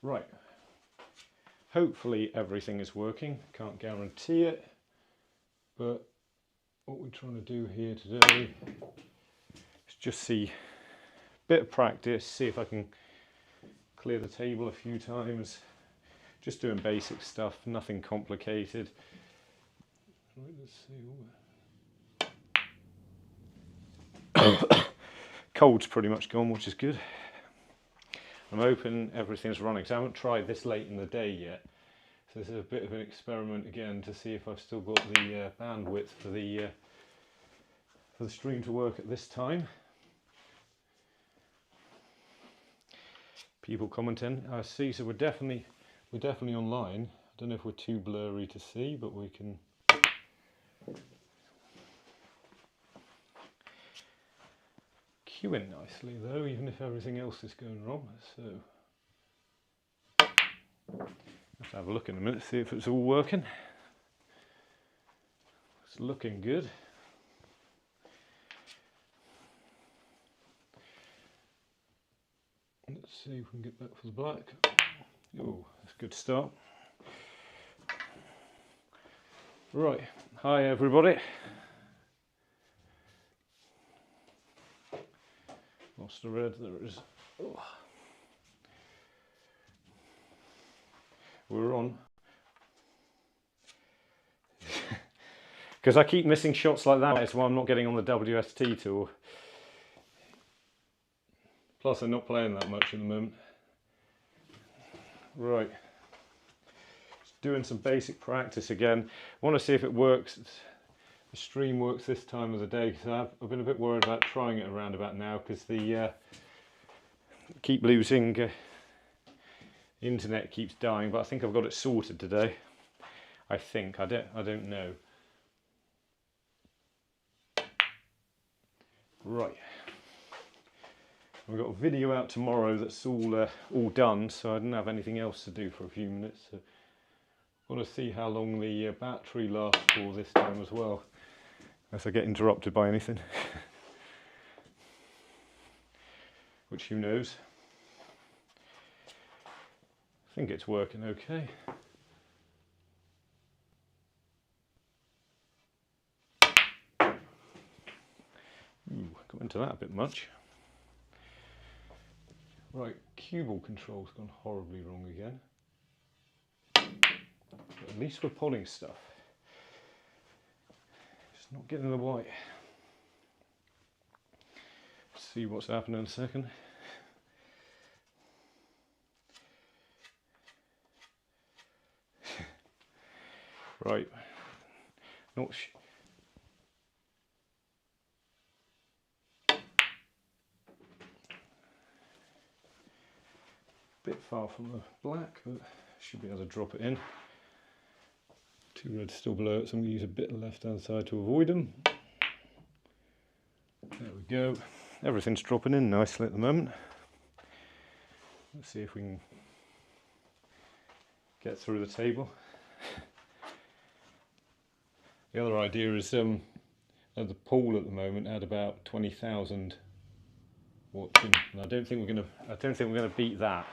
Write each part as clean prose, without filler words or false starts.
Right, hopefully everything is working, can't guarantee it, but what we're trying to do here today is just see a bit of practice, see if I can clear the table a few times, just doing basic stuff, nothing complicated. Right, let's see. Cold's pretty much gone, which is good. I'm hoping everything's running, so I haven't tried this late in the day yet. So this is a bit of an experiment again to see if I've still got the bandwidth for the stream to work at this time. People commenting, I see. So we're definitely online. I don't know if we're too blurry to see, but we can. Queuing nicely though, even if everything else is going wrong. So let's have a look in a minute, see if it's all working. It's looking good. Let's see if we can get back for the black. Oh, that's a good start. Right, hi everybody. Lost the red, there it is. Oh. We're on. Because I keep missing shots like that, that's why I'm not getting on the WST tool. Plus I'm not playing that much at the moment. Right. Just doing some basic practice again. I want to see if it works. The stream works this time of the day, because I've been a bit worried about trying it around about now, because the keep losing internet keeps dying, but I think I've got it sorted today. I think. I don't know. Right. We've got a video out tomorrow that's all done, so I didn't have anything else to do for a few minutes. So I want to see how long the battery lasts for this time as well, unless I get interrupted by anything. Which who knows. I think it's working okay. Ooh, got into that a bit much. Right, cue ball control's gone horribly wrong again. But at least we're pulling stuff. Just not getting the white. See what's happening in a second. Right, not bit far from the black, but should be able to drop it in. Two reds still below it, so I'm going to use a bit of left hand side to avoid them. There we go. Everything's dropping in nicely at the moment. Let's see if we can get through the table. The other idea is the pool at the moment had about 20,000 watching, and I don't think we're gonna beat that.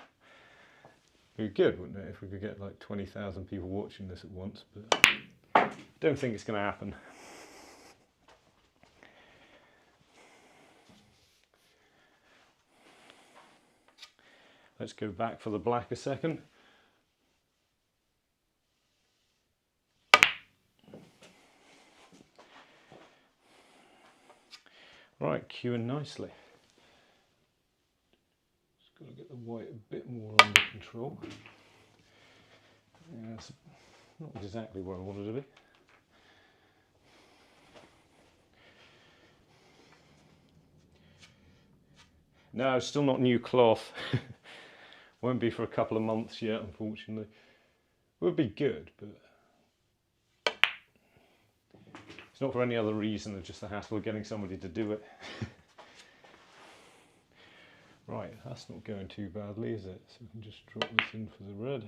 It'd be good, wouldn't it, if we could get like 20,000 people watching this at once, but I don't think it's going to happen. Let's go back for the black a second. Right, queuing nicely. Just got to get the white a bit more under control. Yeah, it's not exactly where I wanted to be. No, still not new cloth. Won't be for a couple of months yet, unfortunately. Would be good, but it's not for any other reason than just the hassle of getting somebody to do it. Right, that's not going too badly, is it? So we can just drop this in for the red.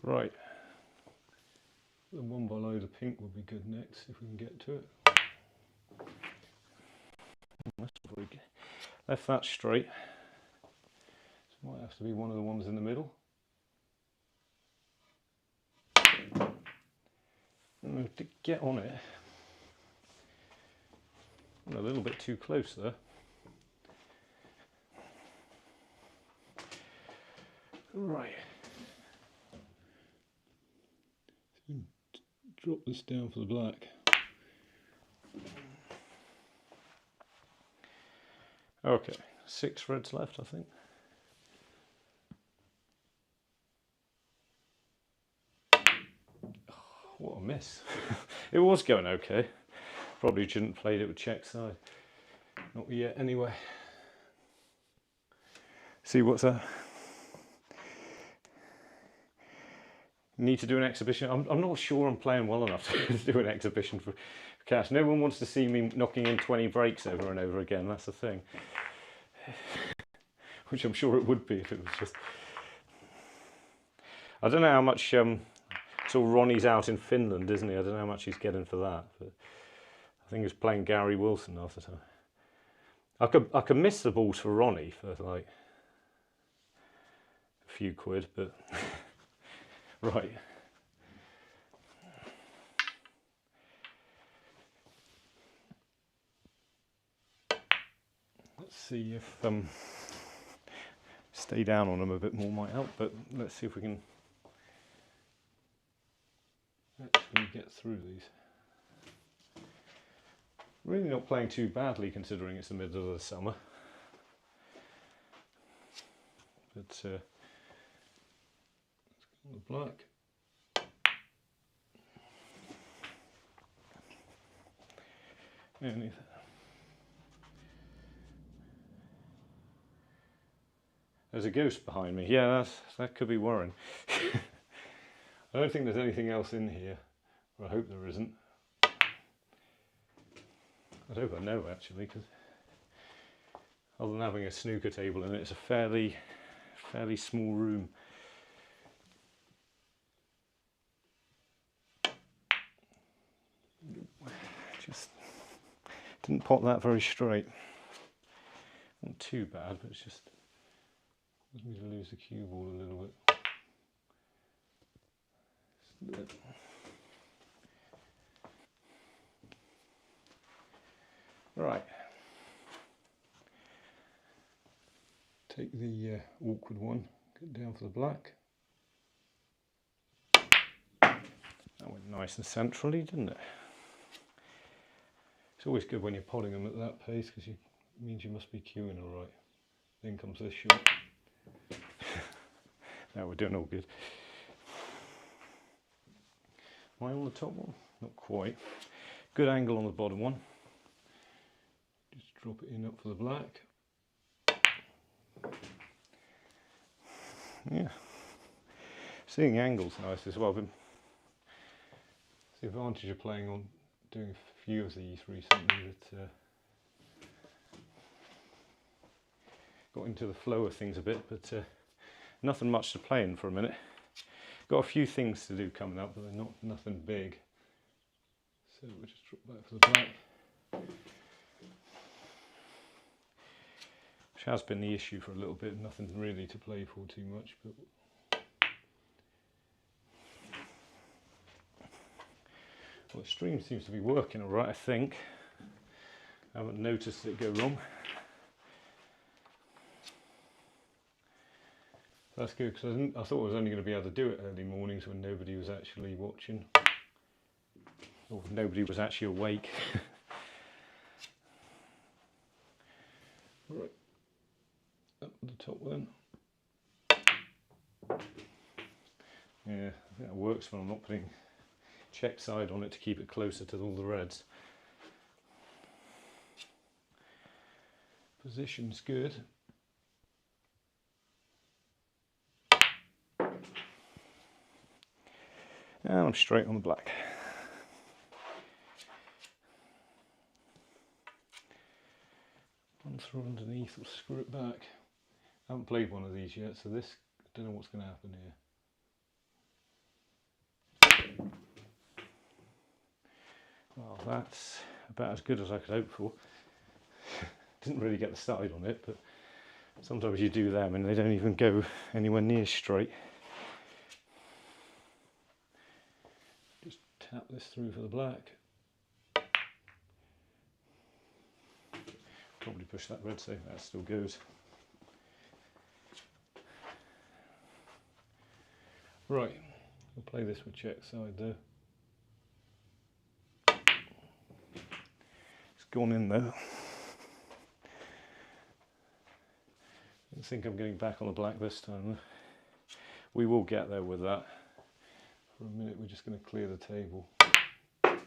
Right, the one below the pink would be good next if we can get to it. left that straight. This might have to be one of the ones in the middle. And to get on it, I'm a little bit too close there. Right. Drop this down for the black. Okay, 6 reds left, I think. Oh, what a miss. It was going okay. Probably shouldn't have played it with check side. Not yet, anyway. See what's that? Need to do an exhibition. I'm not sure I'm playing well enough to do an exhibition for cash. No one wants to see me knocking in 20 breaks over and over again. That's the thing. Which I'm sure it would be if it was just... I don't know how much... sort of Ronnie's out in Finland, isn't he? I don't know how much he's getting for that. But I think he's playing Gary Wilson half the time. I could miss the balls for Ronnie for like a few quid, but... Right. Let's see if stay down on them a bit more might help, but let's see if we can actually get through these. Really not playing too badly considering it's the middle of the summer. But let's go on the black. Anything. There's a ghost behind me. Yeah, that could be worrying. I don't think there's anything else in here. Or I hope there isn't. I hope I know actually, because other than having a snooker table in it, it's a fairly small room. Just didn't pot that very straight. Not too bad, but it's just caused me to lose the cue ball a little bit. Right. Take the awkward one, get down for the black. That went nice and centrally, didn't it? It's always good when you're potting them at that pace because it means you must be cueing all right. Then comes this shot. Now we're doing all good. Am I on the top one? Not quite. Good angle on the bottom one. Just drop it in up for the black. Yeah. Seeing angles nice as well. But it's the advantage of playing on doing a few of these recently that got into the flow of things a bit, but nothing much to play in for a minute. Got a few things to do coming up, but they're nothing big. So we'll just drop back for the black. Which has been the issue for a little bit, nothing really to play for too much, but well, the stream seems to be working alright, I think. I haven't noticed it go wrong. That's good, because I thought I was only going to be able to do it early mornings when nobody was actually watching. Or nobody was actually awake. Right, up at the top then. Yeah, I think that works when I'm not putting check side on it to keep it closer to all the reds. Position's good. And I'm straight on the black. One throw underneath will screw it back. I haven't played one of these yet, so this, I don't know what's going to happen here. Well, that's about as good as I could hope for. didn't really get the side on it, but sometimes you do them and they don't even go anywhere near straight. Just tap this through for the black. Probably push that red so that still goes. Right, I'll play this with check side though. It's gone in though. I think I'm getting back on the black this time though. We will get there with that. For a minute we're just going to clear the table. Is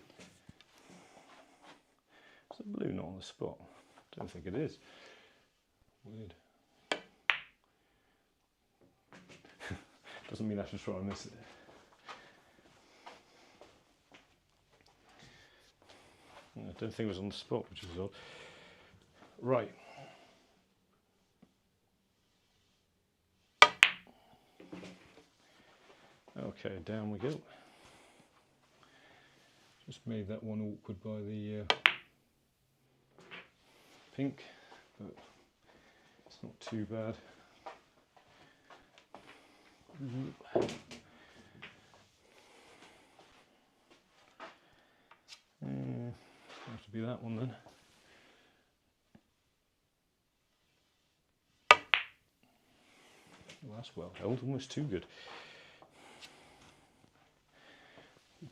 the blue not on the spot? I don't think it is. Weird. Doesn't mean I should try and miss it. I don't think it was on the spot, which is odd. Right. Okay, down we go. Just made that one awkward by the pink, but it's not too bad. Have to be that one then. Well, that's well held, almost too good.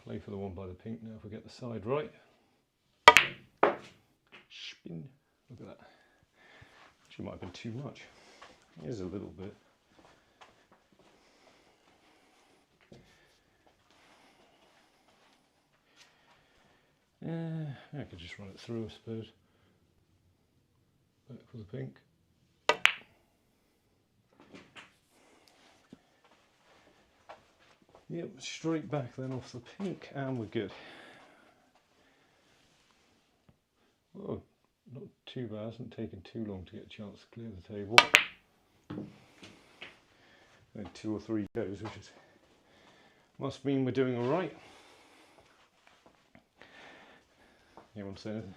Play for the one by the pink now if we get the side right. Spin. Look at that. Actually might have been too much. It is a little bit. I could just run it through, I suppose. Back for the pink. Yep, straight back then off the pink, and we're good. Oh, not too bad, hasn't taken too long to get a chance to clear the table. Only 2 or 3 goes, which is, must mean we're doing all right. Anyone say anything?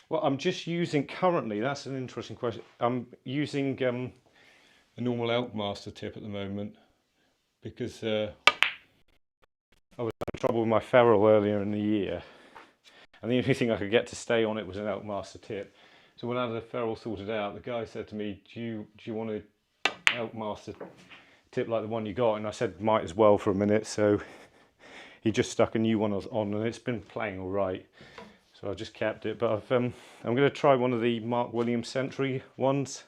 Well, I'm just using currently, that's an interesting question. I'm using a normal Elkmaster tip at the moment because I was having trouble with my ferrule earlier in the year, and the only thing I could get to stay on it was an Elkmaster tip. So when I had the ferrule sorted out, the guy said to me, do you want an Elkmaster tip like the one you got? And I said, might as well for a minute. So he just stuck a new one on, and it's been playing all right. So I just kept it. But I'm going to try one of the Mark Williams Century ones,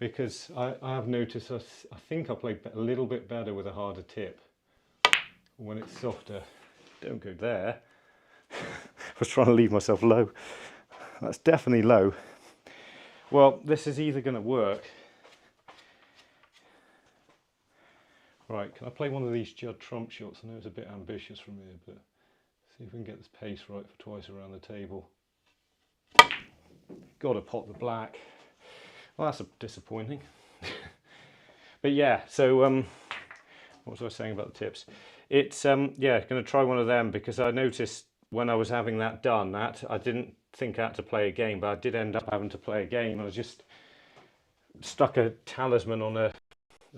because I have noticed I think I play a little bit better with a harder tip when it's softer. Don't go there. I was trying to leave myself low. That's definitely low. Well, this is either going to work. Right, can I play one of these Judd Trump shots? I know it's a bit ambitious from here, but see if we can get this pace right for twice around the table. Got to pot the black. Well, that's disappointing. But yeah, so what was I saying about the tips? It's yeah, going to try one of them, because I noticed when I was having that done, that I didn't think I had to play a game, but I did end up having to play a game. I just stuck a talisman on an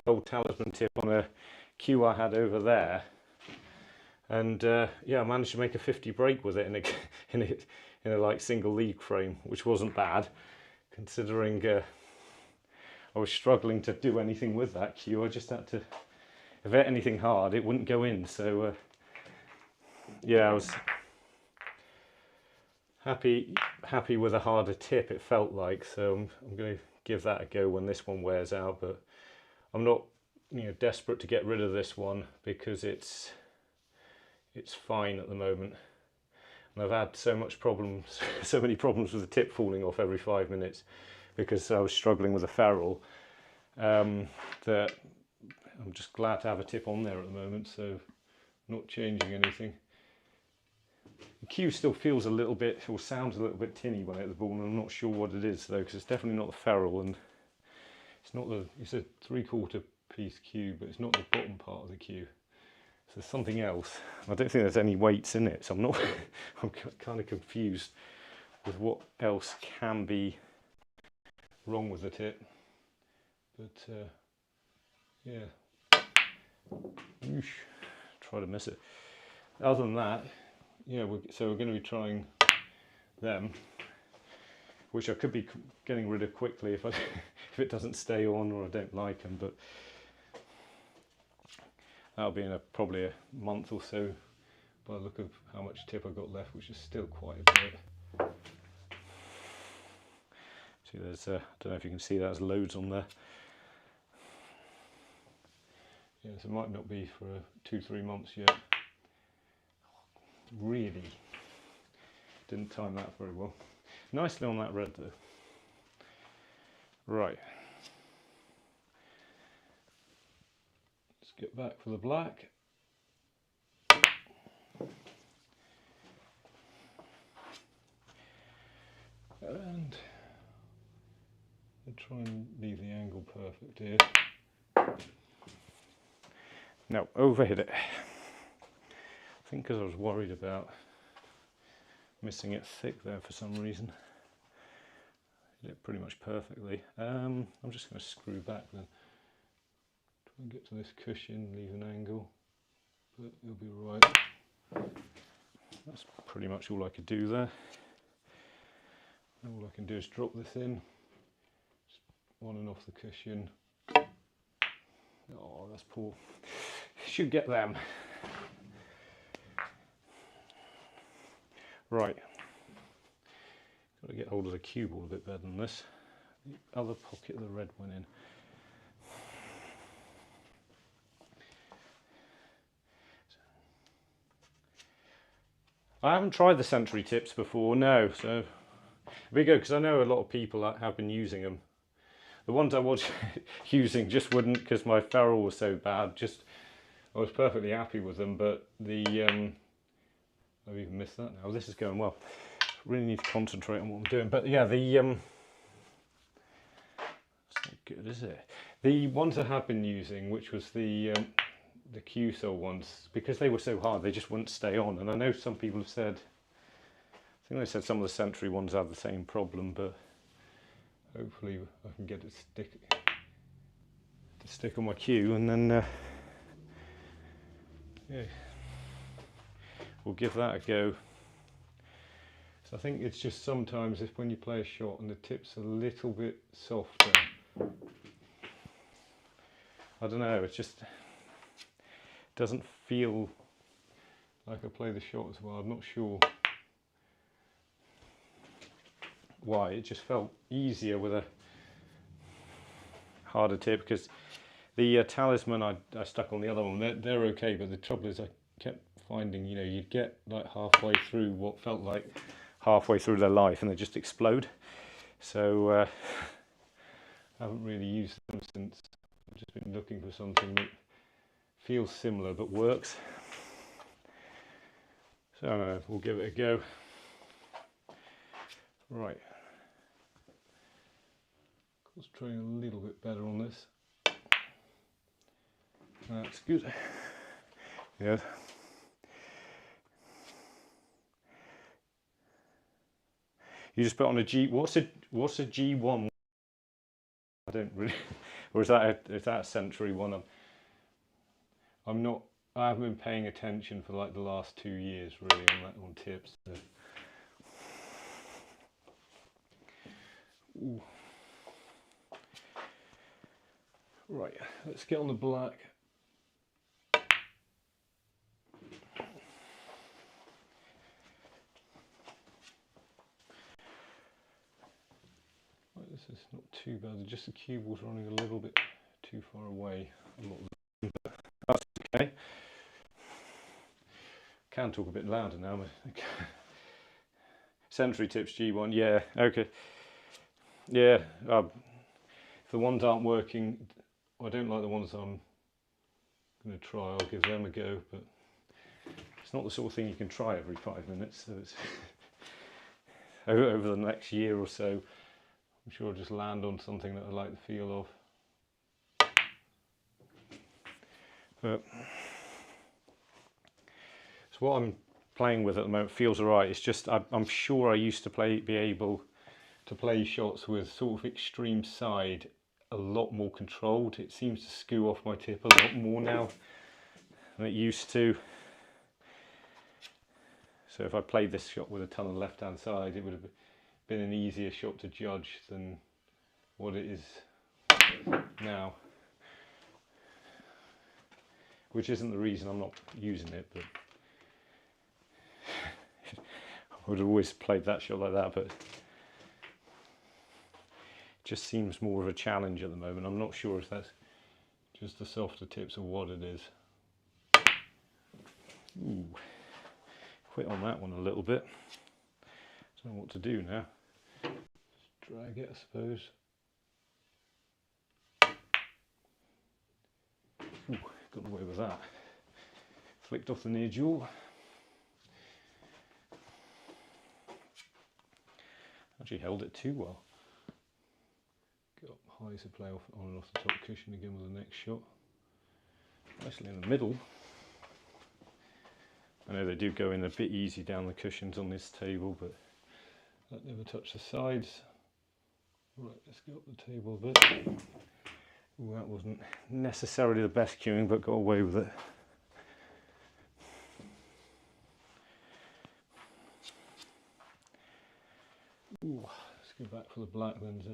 old talisman tip on a cue I had over there, and yeah, I managed to make a 50 break with it in a like single league frame, which wasn't bad considering I was struggling to do anything with that cue. I just had to, if I hit anything hard, it wouldn't go in. So yeah, I was happy with a harder tip, it felt like. So I'm going to give that a go when this one wears out, but I'm not, you know, desperate to get rid of this one because it's fine at the moment. And I've had so many problems with the tip falling off every 5 minutes because I was struggling with a ferrule, that I'm just glad to have a tip on there at the moment, so not changing anything. The cue still feels a little bit, or sounds a little bit tinny when I hit the ball, and I'm not sure what it is though, because it's definitely not the ferrule, and it's a 3/4 piece cue, but it's not the bottom part of the cue. So there's something else. I don't think there's any weights in it, so I'm kind of confused with what else can be wrong with the tip. But yeah, oosh, try to miss it. Other than that, yeah, so we're going to be trying them, which I could be getting rid of quickly if if it doesn't stay on or I don't like them, but that'll be in probably a month or so by the look of how much tip I've got left, which is still quite a bit. See, there's I don't know if you can see that, there's loads on there. Yeah, so it might not be for 2-3 months yet. Really didn't time that very well. Nicely on that red though. Right. Let's get back for the black. And I'll try and leave the angle perfect here. No, overhit it. I think because I was worried about missing it thick there for some reason. Hit it pretty much perfectly. I'm just going to screw back then. Try and get to this cushion, leave an angle, but it'll be right. That's pretty much all I could do there. All I can do is drop this in, just on and off the cushion. Oh, that's poor. Should get them. Right. Got to get hold of the cue ball a bit better than this. The other pocket the red went in. I haven't tried the Century tips before, no, so it'll be good because I know a lot of people that have been using them. The ones I was using just wouldn't, because my ferrule was so bad. I was perfectly happy with them, but the I've even missed that now. This is going well. Really need to concentrate on what I'm doing. But yeah, it's not good, is it? The ones I have been using, which was the Q-Sol ones, because they were so hard, they just wouldn't stay on. And I know some people have said, I think they said some of the Century ones have the same problem, but hopefully I can get it to stick on my cue, and then yeah, we'll give that a go. So I think it's just sometimes if when you play a shot and the tip's a little bit softer, I don't know, it just doesn't feel like I play the shot as well. I'm not sure why. It just felt easier with a harder tip, because the Talisman I stuck on the other one, they're okay, but the trouble is I kept finding, you know, you'd get like halfway through what felt like halfway through their life and they just explode. So I haven't really used them since. I've just been looking for something that feels similar but works. So we'll give it a go. Right. Concentrating a little bit better on this. That's good. Yeah. You just put on a G. What's a G1? I don't really. Or is that a Century one? I'm not. I haven't been paying attention for like the last 2 years really on tips. So. Ooh. Right. Let's get on the black. This is not too bad, just the cue ball's running a little bit too far away. I'm not looking, but that's okay. Can talk a bit louder now. Century tips G1, yeah, okay. Yeah, if the ones aren't working, I don't like the ones I'm going to try, I'll give them a go, but it's not the sort of thing you can try every 5 minutes, so it's over the next year or so. I'm sure I'll just land on something that I like the feel of. But, so what I'm playing with at the moment feels alright. It's just I'm sure I used to be able to play shots with sort of extreme side a lot more controlled. It seems to skew off my tip a lot more now than it used to. So if I played this shot with a ton of left hand side, it would have been an easier shot to judge than what it is now. Which isn't the reason I'm not using it, but I would have always played that shot like that, but it just seems more of a challenge at the moment. I'm not sure if that's just the softer tips or what it is. Ooh, quit on that one a little bit. Don't know what to do now. Just drag it, I suppose. Ooh, got away with that. Flicked off the near jewel. Actually held it too well. Got high to play off on and off the top cushion again with the next shot. Nicely in the middle. I know they do go in a bit easy down the cushions on this table, but that never touched the sides. Right, let's go up the table a bit. Ooh, that wasn't necessarily the best cueing, but got away with it. Ooh, let's go back for the black lens.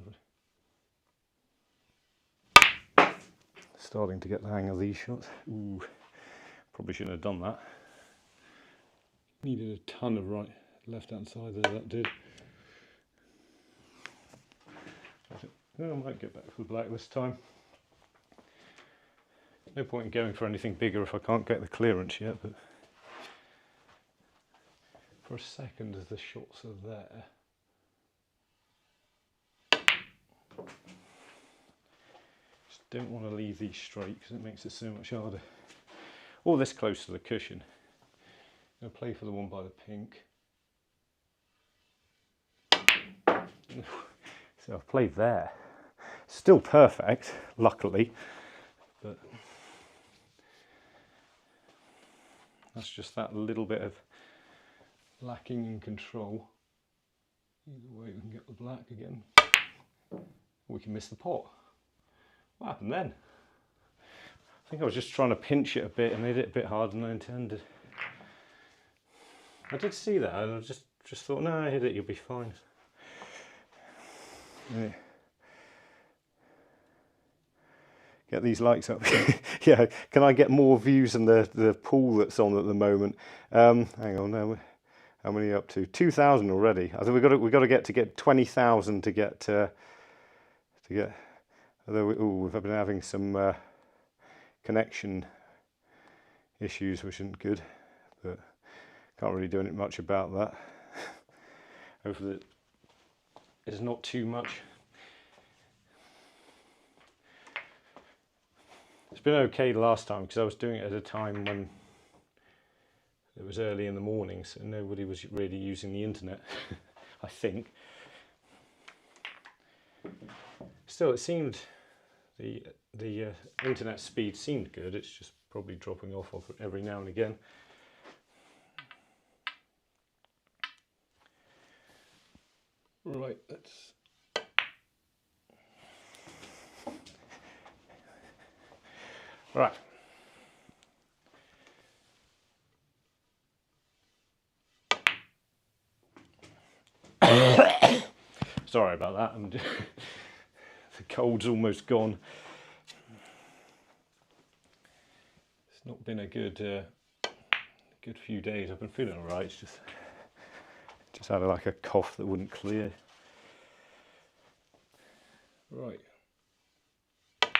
Starting to get the hang of these shots. Ooh, probably shouldn't have done that. Needed a ton of left hand side there, that did. I might get back for the black this time. No point in going for anything bigger if I can't get the clearance yet, but for a second as the shots are there, just don't want to leave these straight because it makes it so much harder. Or this close to the cushion. I'm going to play for the one by the pink. So I've played there. Still perfect, luckily, but that's just that little bit of lacking in control. Either way we can get the black again. We can miss the pot. What happened then? I think I was just trying to pinch it a bit and hit it a bit harder than I intended. I did see that and I just thought, no, I hit it, you'll be fine. Yeah. Get these likes up. Yeah, can I get more views than the pool that's on at the moment? Hang on, now how many are you up to? 2,000 already. I think we've got to get 20,000 to get. Although we've been having some connection issues, which isn't good, but can't really do much about that. Hopefully, it's not too much. It's been okay the last time because I was doing it at a time when it was early in the morning, so nobody was really using the internet, I think. Still, it seemed the internet speed seemed good. It's just probably dropping off every now and again. Right, let's. Right. Sorry about that. The cold's almost gone. It's not been a good few days. I've been feeling alright. It's just had like a cough that wouldn't clear. Right. Got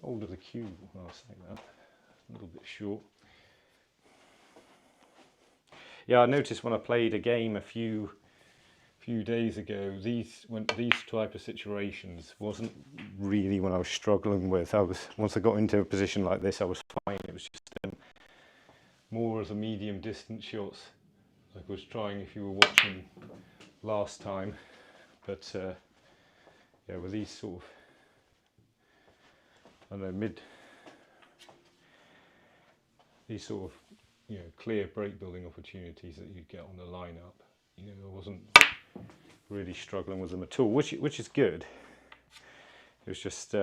hold of the cue. Well, I'll say that. A little bit short. Yeah, I noticed when I played a game a few days ago, these type of situations wasn't really when I was struggling with. Once I got into a position like this, I was fine. It was just more of the medium distance shots like I was trying if you were watching last time. But yeah, with these sort of, I don't know, these sort of you know, clear brake building opportunities that you'd get on the lineup. You know, I wasn't really struggling with them at all, which is good. It was just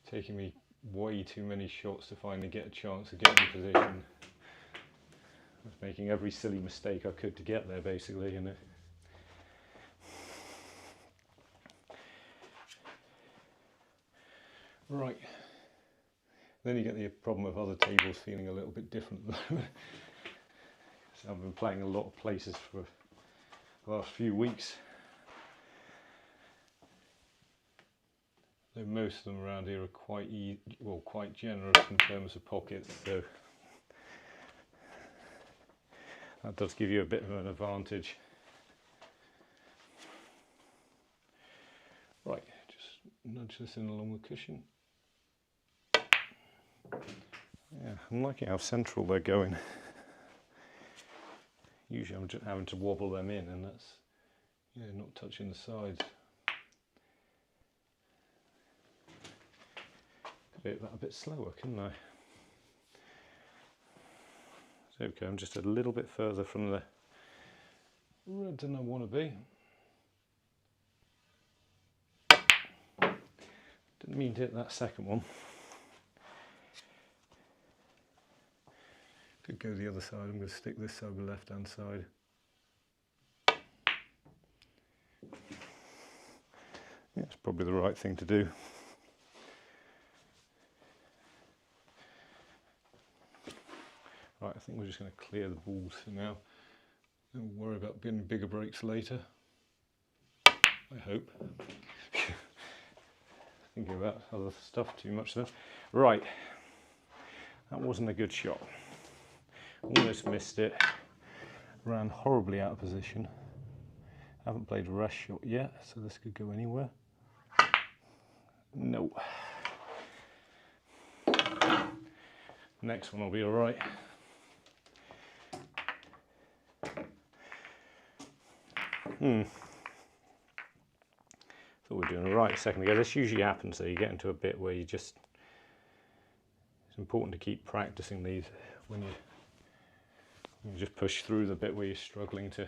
taking me way too many shots to finally get a chance to get in position. I was making every silly mistake I could to get there, basically, you know. Right. Then you get the problem of other tables feeling a little bit different. So I've been playing a lot of places for the last few weeks. Though most of them around here are quite quite generous in terms of pockets, so that does give you a bit of an advantage. Right, just nudge this in along the cushion. Yeah, I'm liking how central they're going. Usually I'm just having to wobble them in, and that's, you know, not touching the sides. Could do that a bit slower, couldn't I? So okay, I'm just a little bit further from the red than I want to be. Didn't mean to hit that second one. Could go the other side. I'm going to stick this side with the left hand side. Yeah, it's probably the right thing to do. Right, I think we're just going to clear the balls for now. Don't worry about getting bigger breaks later. I hope. Thinking about other stuff too much then. Right, that wasn't a good shot. Almost missed it. Ran horribly out of position. Haven't played a rest shot yet, so this could go anywhere. No. Next one will be alright. Thought we were doing alright a second ago. This usually happens, so you get into a bit where it's important to keep practicing these when you just push through the bit where you're struggling to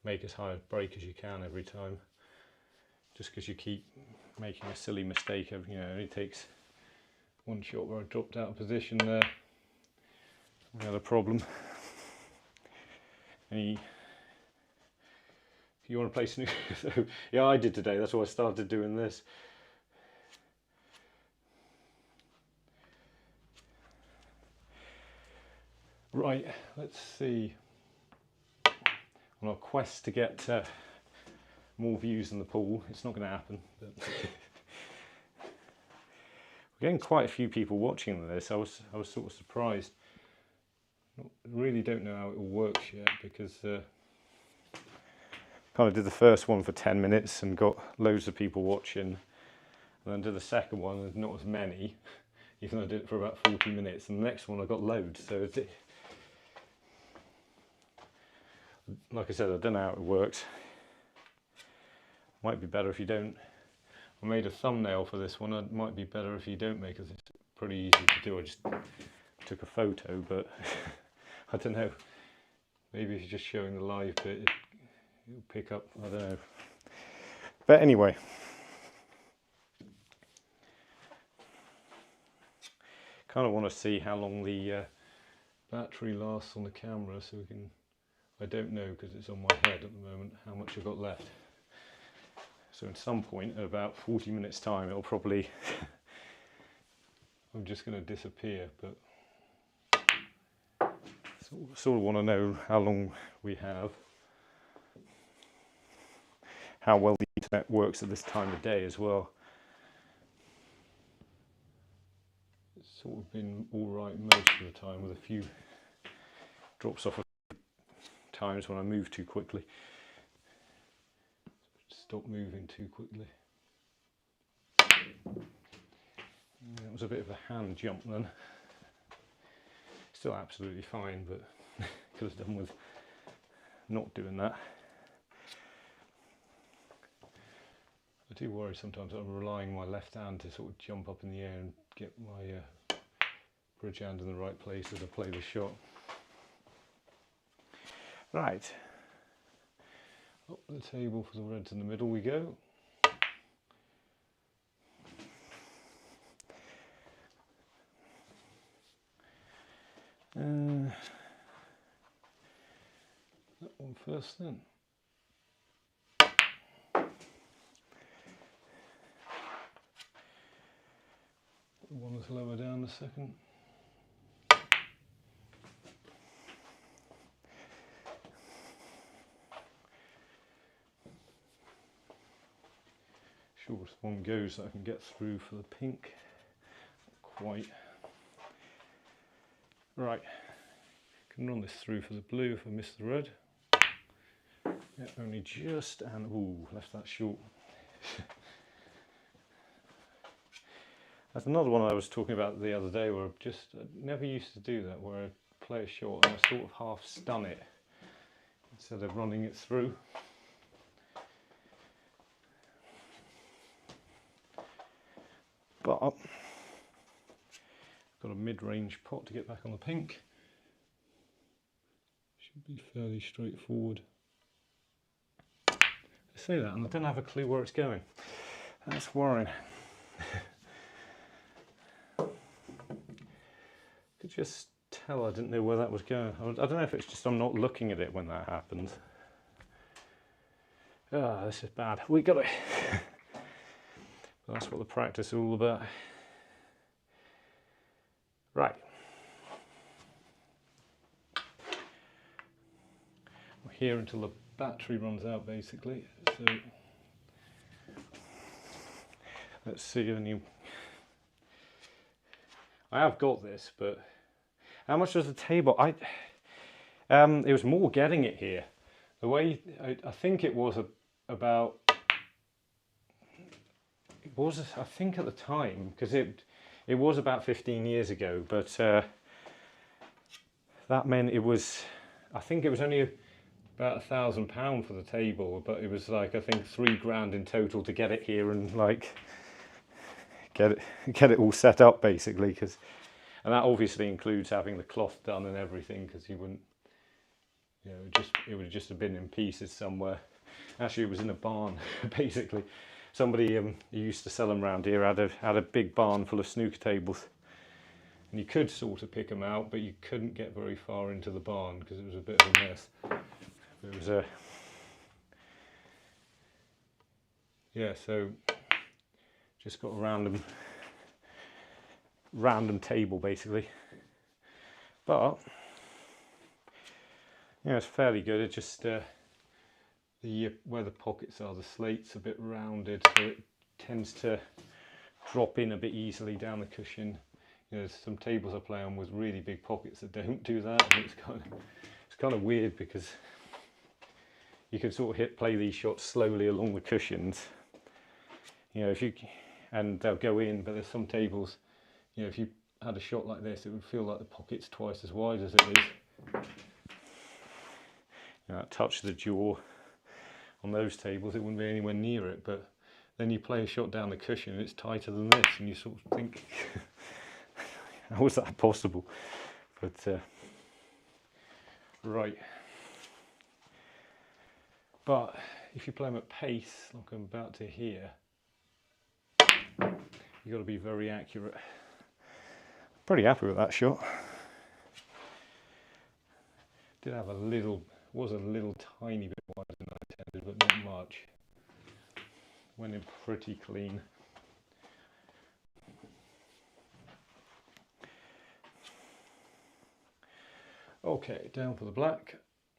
make as high a break as you can every time. Just because you keep making a silly mistake, you know, it only takes one shot where I dropped out of position there. We had a problem. If you want to play snooker, so yeah, I did today. That's why I started doing this. Right, let's see. On our quest to get more views in the pool, it's not going to happen. But we're getting quite a few people watching this. I was sort of surprised. Really don't know how it all works yet, because kind of did the first one for 10 minutes and got loads of people watching, and then did the second one and not as many, even though I did it for about 40 minutes, and the next one I got loads. So like I said, I don't know how it works. Might be better if you don't. I made a thumbnail for this one. It might be better if you don't make it. It's pretty easy to do. I just took a photo, but I don't know. Maybe if you're just showing the live bit, it'll pick up. I don't know. But anyway, kind of want to see how long the battery lasts on the camera, so we can. I don't know, because it's on my head at the moment, how much I've got left. So at some point, at about 40 minutes time, it'll probably, I'm just going to disappear, but sort of want to know how long we have, how well the internet works at this time of day as well. It's sort of been all right most of the time, with a few drops off times when I move too quickly. Stop moving too quickly. That was a bit of a hand jump then. Still absolutely fine, but could have done with not doing that. I do worry sometimes I'm relying on my left hand to sort of jump up in the air and get my bridge hand in the right place as I play the shot. Right, up the table for the reds in the middle we go. That one first then. One is lower down the second. Shortest one goes so I can get through for the pink. Not quite. Right, can run this through for the blue if I miss the red. Yeah, only just, and ooh, left that short. That's another one I was talking about the other day where I never used to do that, where I play a shot and I sort of half stun it instead of running it through. But I've got a mid-range pot to get back on the pink. Should be fairly straightforward. I say that and I don't have a clue where it's going. That's worrying. Could just tell I didn't know where that was going. I don't know if it's just I'm not looking at it when that happens. Ah, this is bad. We got it. That's what the practice is all about. Right. We're here until the battery runs out basically. So let's see I have got this, but how much was the table? It was more getting it here. The way I think it was about. It was, I think, at the time, because it was about 15 years ago, but that meant it was. I think it was only about £1,000 for the table, but it was like I think £3 in total to get it here and like get it all set up basically, and that obviously includes having the cloth done and everything, because you wouldn't, you know, it would just have been in pieces somewhere. Actually, it was in a barn basically. Somebody who used to sell them around here had a big barn full of snooker tables, and you could sort of pick them out, but you couldn't get very far into the barn because it was a bit of a mess. It was yeah, so just got a random table basically, but yeah, it's fairly good. It just where the pockets are, the slate's a bit rounded, so it tends to drop in a bit easily down the cushion. You know, there's some tables I play on with really big pockets that don't do that, and it's kind of weird because you can sort of play these shots slowly along the cushions. You know, and they'll go in, but there's some tables, you know, if you had a shot like this, it would feel like the pocket's twice as wide as it is. You know, touch the jaw. On those tables, it wouldn't be anywhere near it, but then you play a shot down the cushion and it's tighter than this, and you sort of think, how is that possible? But right. But if you play them at pace, like I'm about to here, you've got to be very accurate. Pretty happy with that shot. Did have was a little tiny bit wider than I intended, but not much. Went in pretty clean. Okay, down for the black.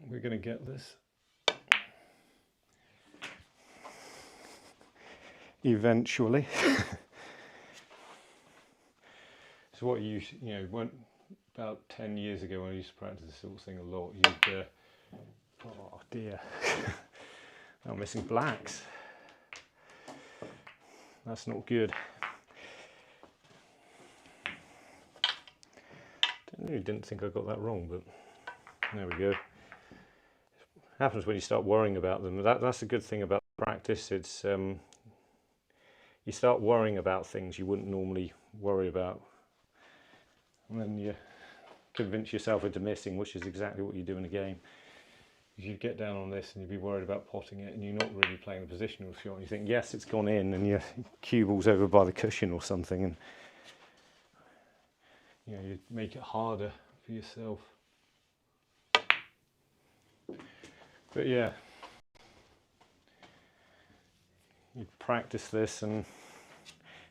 We're going to get this. Eventually. So what you know, about 10 years ago when I used to practice this sort of thing a lot, you'd oh dear, I'm missing blacks. That's not good. Really didn't think I got that wrong, but there we go. Happens when you start worrying about them. That's a good thing about practice. It's you start worrying about things you wouldn't normally worry about, and then you convince yourself into missing, which is exactly what you do in a game. You get down on this and you'd be worried about potting it, and you're not really playing the positional shot. You think, yes, it's gone in, and your cue ball's over by the cushion or something, and you know, you make it harder for yourself. But yeah, you practice this, and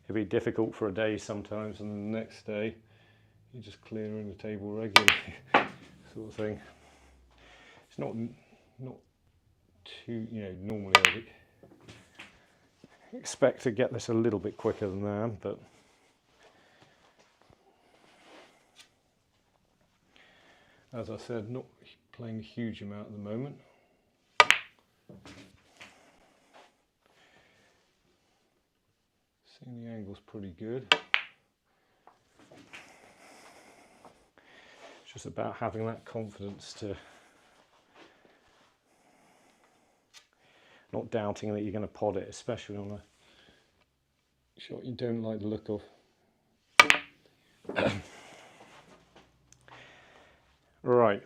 it'll be difficult for a day sometimes, and the next day you're just clearing the table regularly, sort of thing. It's not too, you know, normally I'd expect to get this a little bit quicker than that, but as I said, not playing a huge amount at the moment. Seeing the angle's pretty good. It's just about having that confidence to not doubting that you're going to pod it, especially on a shot you don't like the look of. Right,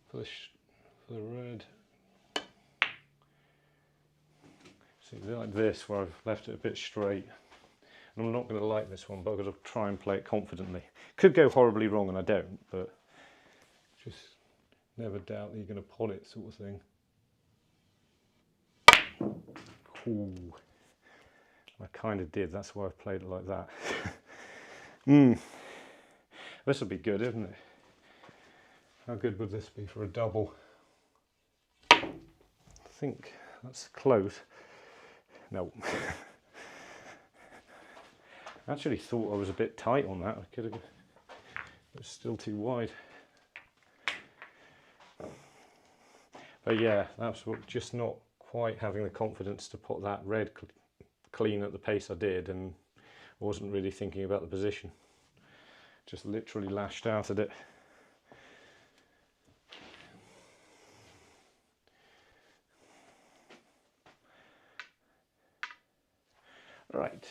for the red, see, like this, where I've left it a bit straight, and I'm not going to like this one, but I've got to try and play it confidently. Could go horribly wrong, and I don't, but just never doubt that you're going to pod it, sort of thing. Ooh, I kind of did, that's why I played it like that. This will be good, isn't it? How good would this be for a double? I think that's close. No. I actually thought I was a bit tight on that. I could have, it was still too wide. But yeah, that's what, just not quite having the confidence to put that red clean at the pace I did, and wasn't really thinking about the position. Just literally lashed out at it. Right.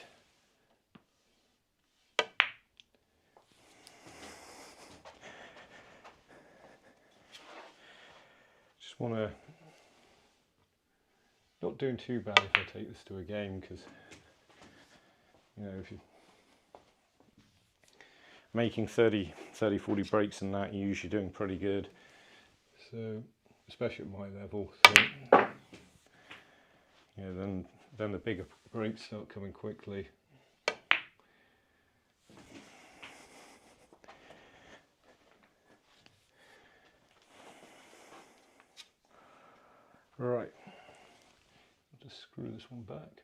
Just want to, not doing too bad if I take this to a game, because, you know, if you're making 30, 40 breaks and that, you're usually doing pretty good. So, especially at my level, so, yeah, then the bigger breaks start coming quickly. Right, I'll just screw this one back.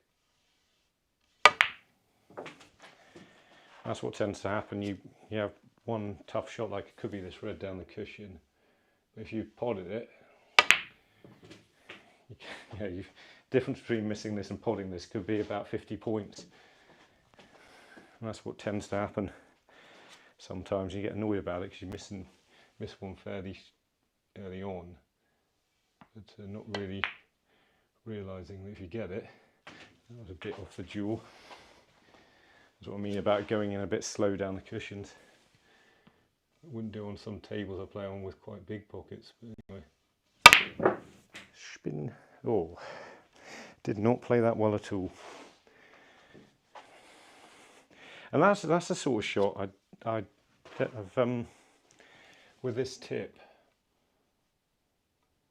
That's what tends to happen. You have one tough shot, like it could be this red down the cushion. But if you podded it, the difference between missing this and podding this could be about 50 points. And that's what tends to happen. Sometimes you get annoyed about it because you miss one fairly early on, but not really realising that if you get it, that was a bit off the jewel. That's what I mean about going in a bit slow down the cushions. I wouldn't do on some tables I play on with quite big pockets, but anyway. Spin. Oh, did not play that well at all. And that's the sort of shot I've with this tip.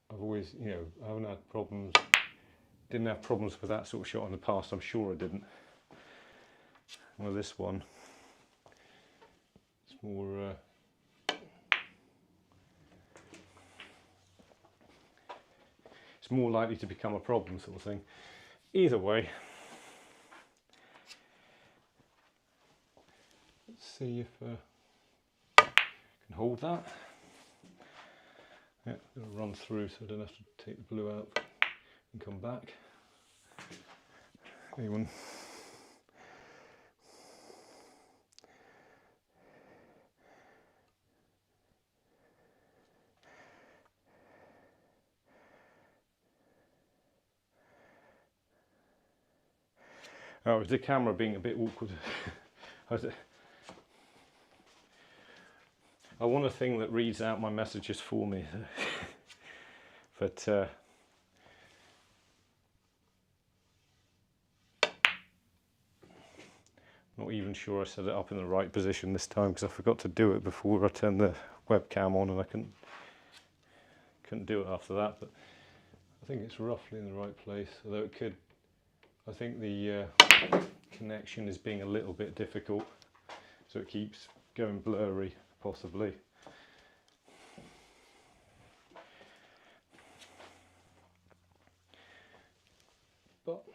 I've always, you know, I haven't had problems. Didn't have problems with that sort of shot in the past. I'm sure I didn't. Well, this one, it's more. It's more likely to become a problem, sort of thing. Either way, let's see if I can hold that. Yeah, I'm going to run through so I don't have to take the blue out and come back. Anyone? Oh, the camera being a bit awkward. I want a thing that reads out my messages for me. But not even sure I set it up in the right position this time, because I forgot to do it before I turned the webcam on, and I couldn't do it after that. But I think it's roughly in the right place, although it could. I think the connection is being a little bit difficult, so it keeps going blurry, possibly. But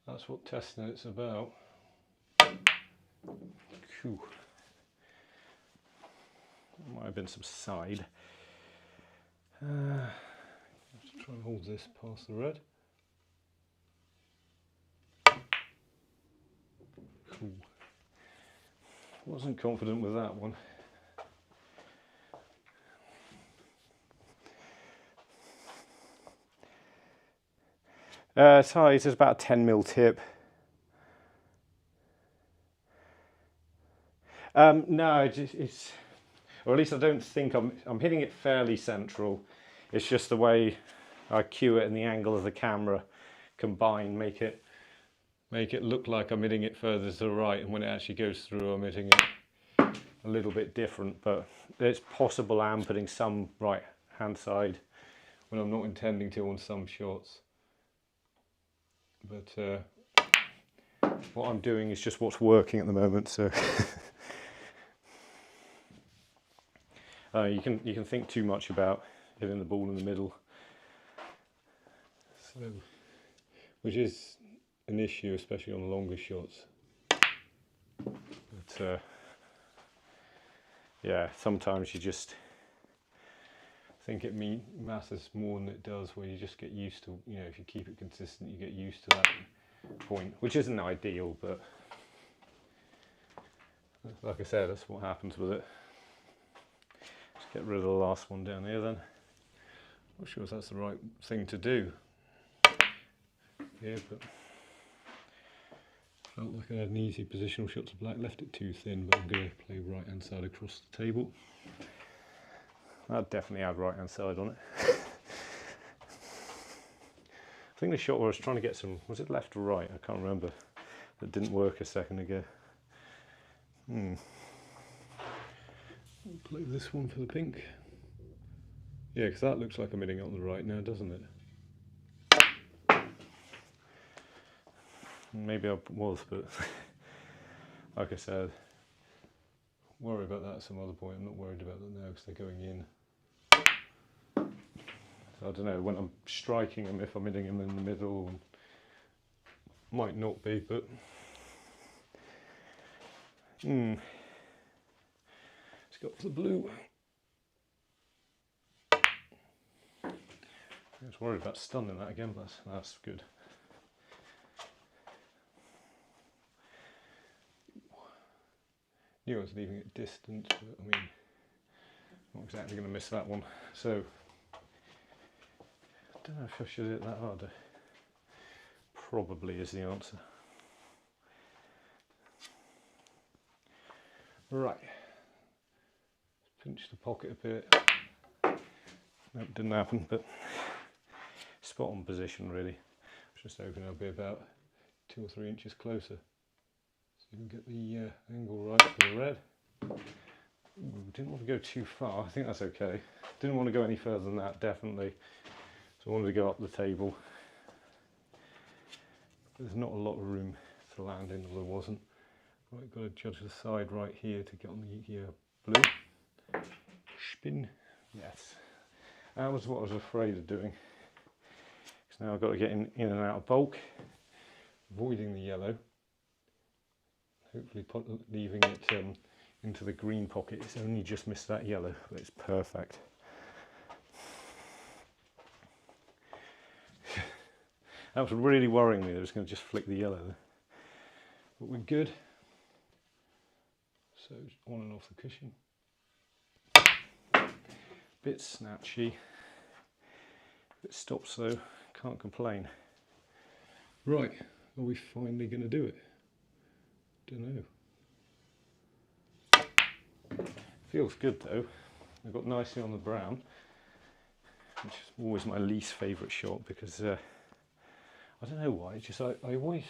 that's what testing it's about. Whew. Might have been some side. Let's try and hold this past the red. Cool. Wasn't confident with that one. Size is about a 10mm tip. No, it's, or at least I don't think I'm hitting it fairly central. It's just the way I cue it and the angle of the camera combined make it look like I'm hitting it further to the right, and when it actually goes through I'm hitting it a little bit different. But it's possible I'm putting some right hand side when I'm not intending to on some shots. But what I'm doing is just what's working at the moment, so you can think too much about hitting the ball in the middle, so, which is an issue, especially on the longer shots. But yeah, sometimes you just think it matters more than it does, where you just get used to, you know, if you keep it consistent, you get used to that point, which isn't ideal, but like I said, that's what happens with it. Just get rid of the last one down here then. Not sure if that's the right thing to do. Yeah, but felt like I had an easy positional shot to black, left it too thin, but I'm going to play right hand side across the table. That definitely had right hand side on it. I think the shot where I was trying to get some, was it left or right? I can't remember. That didn't work a second ago. I'll play this one for the pink. Yeah, because that looks like I'm hitting it on the right now, doesn't it? Maybe I was, but like I said, worry about that at some other point. I'm not worried about that now because they're going in. So I don't know, when I'm striking them, if I'm hitting them in the middle, might not be, but let's go for the blue. I was worried about stunning that again, but that's good. Knew I was leaving it distant, but I mean, not exactly going to miss that one. So I don't know if I should hit that harder. Probably is the answer. Right. Pinch the pocket a bit. Nope, didn't happen, but spot on position really. I was just hoping I'll be about 2 or 3 inches closer, so you can get the angle right for the red. Ooh, didn't want to go too far. I think that's okay. Didn't want to go any further than that, definitely. So I wanted to go up the table. There's not a lot of room to land in, or there wasn't. Right, got to judge the side right here to get on the blue. Spin. Yes. That was what I was afraid of doing. Because now I've got to get in and out of bulk, avoiding the yellow. Hopefully leaving it into the green pocket. It's only just missed that yellow, but it's perfect. That was really worrying me. I was going to just flick the yellow there. But we're good. So on and off the cushion. Bit snatchy. Bit stop slow. Can't complain. Right, Are we finally going to do it? Don't know. Feels good though. I got nicely on the brown, which is always my least favourite shot because I don't know why. It's just I always,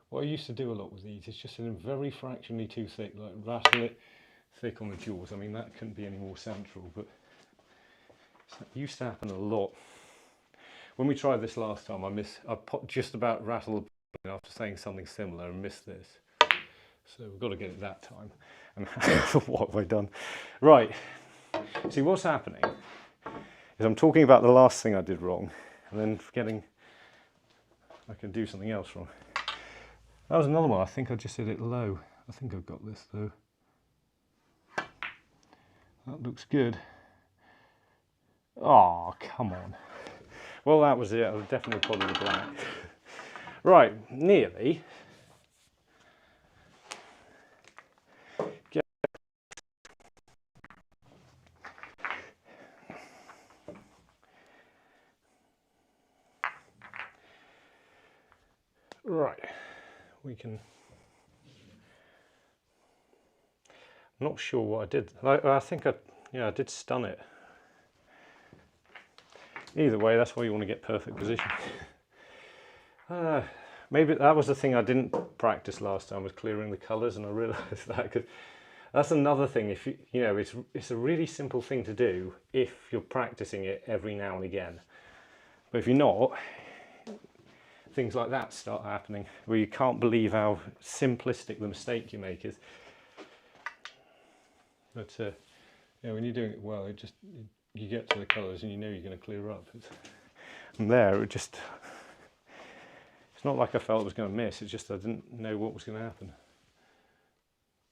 what I used to do a lot with these is just in very fractionally too thick, like rattle it thick on the jaws. I mean, that couldn't be any more central, but it used to happen a lot. When we tried this last time, I just about rattled after saying something similar and missed this. So we've got to get it that time. And what have I done? Right. See, what's happening is I'm talking about the last thing I did wrong and then forgetting I can do something else wrong. That was another one. I think I just did it low. I think I've got this though. That looks good. Oh, come on. Well, that was it. I was definitely probably the black. Right, nearly. Right, we can. I'm not sure what I did. I think I did stun it. Either way, that's why you want to get perfect position. Maybe that was the thing I didn't practice last time, was clearing the colours, and I realised that because that's another thing. If you know, it's a really simple thing to do if you're practicing it every now and again. But if you're not, things like that start happening where you can't believe how simplistic the mistake you make is. But yeah, when you're doing it well, you get to the colours and you know you're going to clear up. And there, it's not like I felt I was going to miss. It's just I didn't know what was going to happen,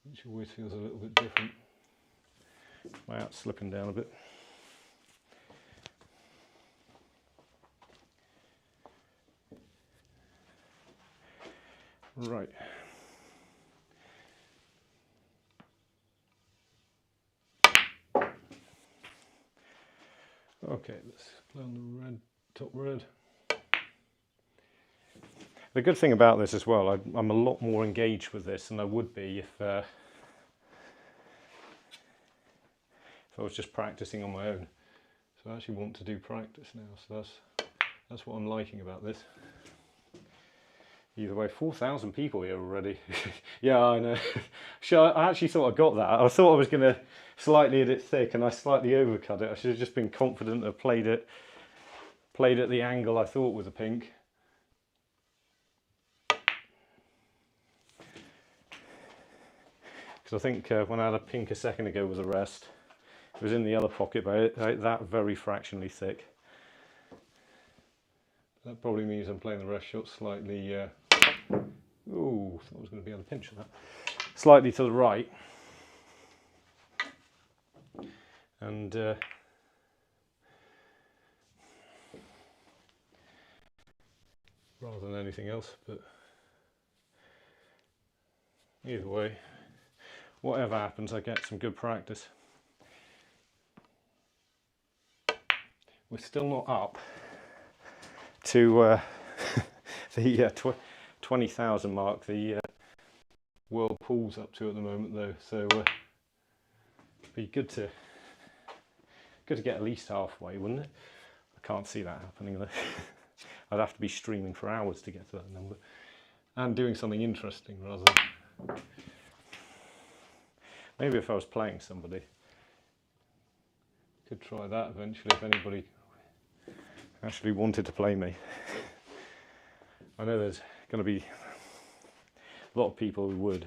which always feels a little bit different. My out's slipping down a bit. Right. Okay, let's play on the red, top red. The good thing about this as well, I'm a lot more engaged with this than I would be if I was just practicing on my own. So I actually want to do practice now, so that's what I'm liking about this. Either way, 4,000 people here already. Yeah, I know. I actually thought I got that. I thought I was going to slightly hit it thick and I slightly overcut it. I should have just been confident I played at the angle I thought was a pink. Because I think when I had a pink a second ago was a rest. It was in the other pocket, but that very fractionally thick. That probably means I'm playing the rest shot slightly. Ooh, thought I was going to be on the pinch of that. Slightly to the right, and rather than anything else. But either way, whatever happens, I get some good practice. We're still not up to the 20,000 mark. The world pool's up to at the moment, though, so it'd be good to get at least halfway, wouldn't it? I can't see that happening though. I'd have to be streaming for hours to get to that number, and doing something interesting rather than maybe if I was playing somebody. Could try that eventually if anybody actually wanted to play me. I know there's going to be a lot of people who would.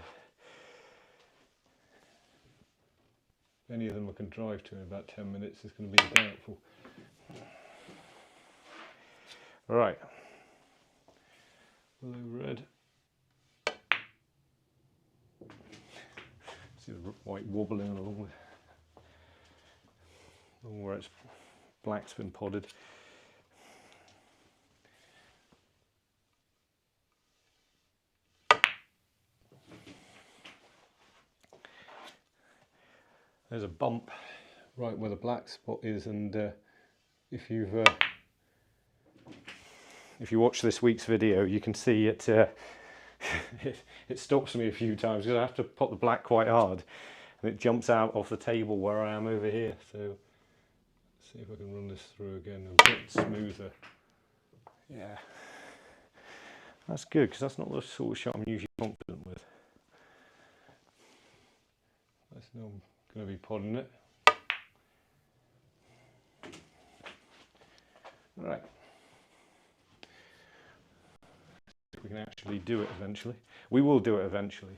If any of them I can drive to in about 10 minutes is going to be doubtful. Right. Hello, red. See the white wobbling along where it's black's been podded. There's a bump right where the black spot is, and if you've if you watch this week's video, you can see it, it stops me a few times because I have to pop the black quite hard and it jumps out off the table where I am over here. So let's see if I can run this through again a bit smoother. Yeah, that's good because that's not the sort of shot I'm usually confident with. I know I'm going to be podding it. Right. We can actually do it eventually. We will do it eventually.